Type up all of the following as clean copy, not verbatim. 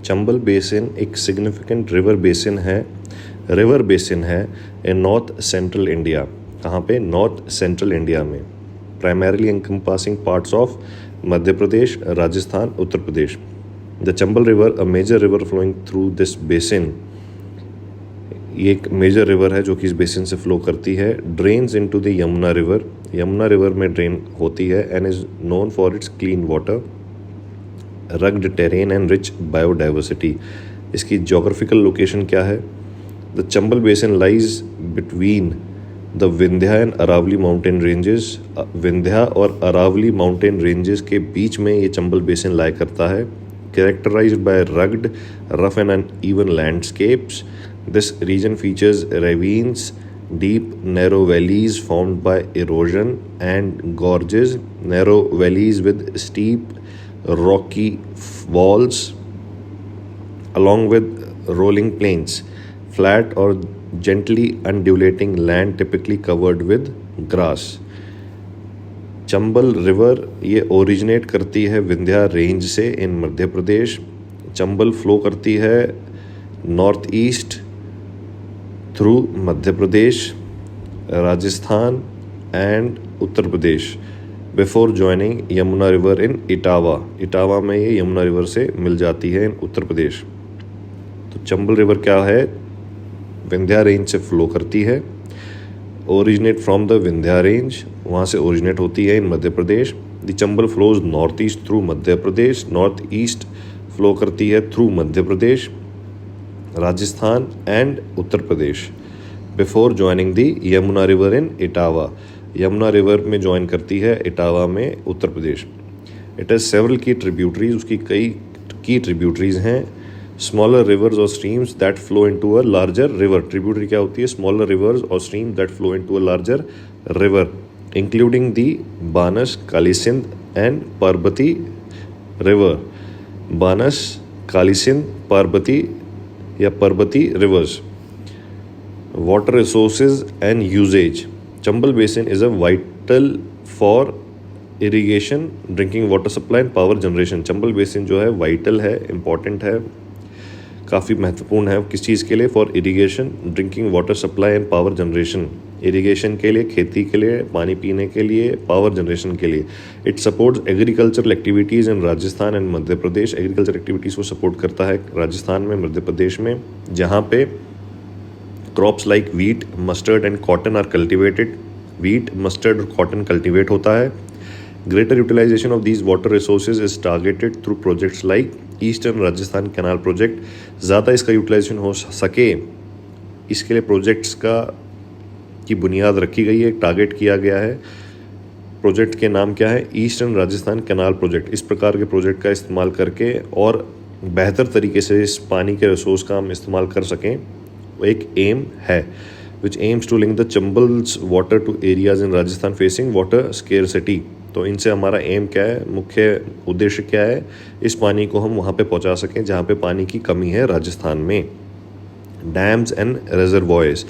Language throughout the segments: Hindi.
चंबल बेसिन एक सिग्निफिकेंट रिवर बेसिन है इन नॉर्थ सेंट्रल इंडिया। कहाँ पे? नॉर्थ सेंट्रल इंडिया में। Primarily encompassing parts of Madhya Pradesh, Rajasthan, Uttar Pradesh. The Chambal river, a major river flowing through this basin, ये एक मेजर रिवर है जो कि इस बेसिन से फ्लो करती है। Drains into the Yamuna river, Yamuna river में ड्रेन होती है। And is known for its clean water, rugged terrain and rich biodiversity. इसकी जोग्राफिकल लोकेशन क्या है? The Chambal basin lies between the Vindhya and Aravalli mountain ranges, Vindhya और अरावली माउंटेन रेंजेस के बीच में ये चंबल बेसिन लाई करता है। Characterised by rugged, rough and uneven landscapes, this region features ravines, deep narrow valleys formed by erosion, and gorges, narrow valleys with steep rocky walls, along with rolling plains, flat or gently undulating land typically covered with grass. Chambal river ये ओरिजिनेट करती है विंध्या रेंज से इन मध्य प्रदेश। चंबल फ्लो करती है north east through Madhya Pradesh, Rajasthan and Uttar Pradesh before joining Yamuna river in Etawah. Etawah में ये यमुना रिवर से मिल जाती है इन उत्तर प्रदेश। तो चंबल रिवर क्या है? विंध्या रेंज से फ्लो करती है। Originate from the Vindhya range, वहाँ से ओरिजिनेट होती है in Madhya Pradesh. The Chambal flows north east through Madhya Pradesh, north east flow करती है through Madhya Pradesh, Rajasthan and Uttar Pradesh before joining the Yamuna river in Etawah. Yamuna river में ज्वाइन करती है इटावा में Uttar Pradesh. It has several key tributaries, उसकी कई की ट्रिब्यूटरीज हैं। स्मॉलर रिवर्स और streams that flow into a larger river. Tributary क्या होती है? स्मॉलर रिवर्स और stream that flow into a larger river, including the Banas, Kalisindh and Parbati river. Banas, Kalisindh, Parbati या Parbati rivers. Water resources and uses. Chambal basin is a vital for irrigation, drinking water supply and power generation. Chambal basin जो है वाइटल है, इम्पॉर्टेंट है, काफ़ी महत्वपूर्ण है। किस चीज़ के लिए? For irrigation, drinking water supply and power generation. Irrigation के लिए, खेती के लिए, पानी पीने के लिए, पावर जनरेशन के लिए। It supports agricultural activities in Rajasthan and Madhya Pradesh. Agriculture activities को सपोर्ट करता है राजस्थान में, मध्य प्रदेश में, जहाँ पे crops like wheat, mustard and cotton are cultivated. Wheat, mustard और कॉटन कल्टिवेट होता है। Greater utilisation of these water resources is targeted through projects like eastern Rajasthan canal project. ज़्यादा इसका यूटिलाइजेशन हो सके इसके लिए प्रोजेक्ट्स की बुनियाद रखी गई है, टारगेट किया गया है। प्रोजेक्ट के नाम क्या है? Eastern Rajasthan canal project. इस प्रकार के प्रोजेक्ट का इस्तेमाल करके और बेहतर तरीके से इस पानी के रिसोर्स का हम इस्तेमाल कर सकें, वो एक एम है। Which aims to link the Chambal's water to areas in Rajasthan facing water scarcity. तो इनसे हमारा एम क्या है, मुख्य उद्देश्य क्या है? इस पानी को हम वहाँ पे पहुँचा सकें जहाँ पे पानी की कमी है राजस्थान में। Dams and reservoirs.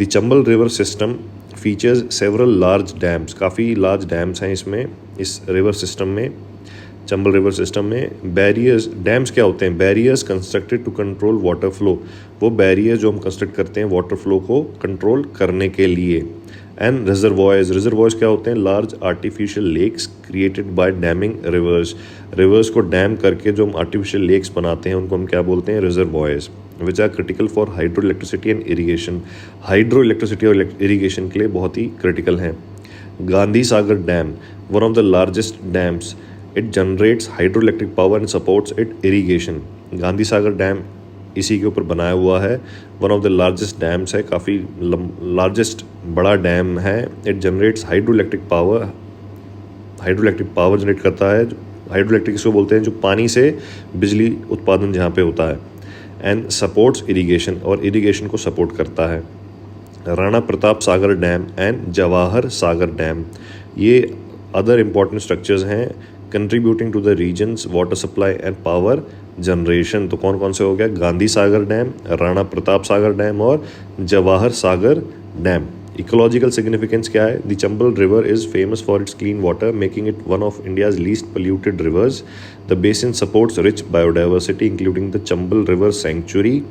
The Chambal river system features several large dams. काफ़ी लार्ज डैम्स हैं इसमें, इस रिवर सिस्टम में, चंबल रिवर सिस्टम में। बैरियर्स, डैम्स क्या होते हैं? Barriers constructed to control water flow. वो बैरियर जो हम कंस्ट्रक्ट करते हैं वाटर फ्लो को कंट्रोल करने के लिए। एंड रिजर्वॉयर्स, रिजर्वॉयर्स क्या होते हैं? Large artificial lakes created by damming rivers. Rivers को डैम करके जो हम आर्टिफिशियल लेक्स बनाते हैं उनको हम क्या बोलते हैं? Reservoirs. Which are critical for hydro electricity and irrigation. Hydro electricity और इरीगेशन के लिए बहुत ही क्रिटिकल हैं। Gandhi Sagar dam, one of the largest dams. It generates hydro electric power and supports it irrigation. Gandhi Sagar dam इसी के ऊपर बनाया हुआ है। One of the largest dams है, काफ़ी लार्जेस्ट बड़ा डैम है। It generates hydro electric power generate करता है। हाइड्रो इलेक्ट्रिक इसको बोलते हैं जो पानी से बिजली उत्पादन जहाँ पे होता है। एंड सपोर्ट्स इरीगेशन, और इरीगेशन को सपोर्ट करता है। Rana Pratap Sagar dam and Jawahar Sagar dam, ये अदर इम्पॉर्टेंट स्ट्रक्चर्स हैं contributing to the region's water supply and power generation. तो कौन कौन से हो गया? गांधी सागर डैम, राणा प्रताप सागर डैम और Jawahar Sagar dam. Ecological significance क्या है? The Chambal river is famous for its clean water, making it one of India's least polluted rivers. The basin supports rich biodiversity including the Chambal river sanctuary,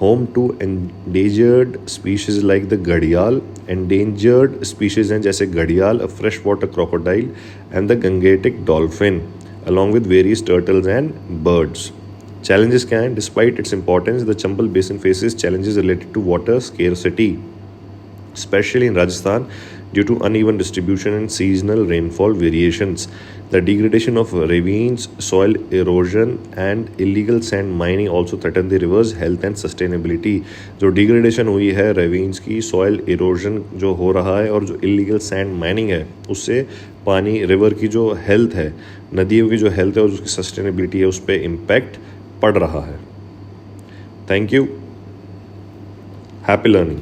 home to endangered species like the घड़ियाल. endangered species हैं जैसे घड़ियाल, a freshwater crocodile and the Gangetic dolphin along with various turtles and birds. Challenges क्या हैं? Despite its importance, the Chambal Basin faces challenges related to water scarcity, especially in Rajasthan due to uneven distribution and seasonal rainfall variations. The degradation of ravines, soil erosion and illegal sand mining also threaten the river's health and sustainability. जो degradation हुई है ravines की, soil erosion जो हो रहा है और जो illegal sand mining है, उससे पानी river की जो health है, नदियों की जो health है और उसकी sustainability है, उस पर impact पड़ रहा है. Thank you. Happy learning.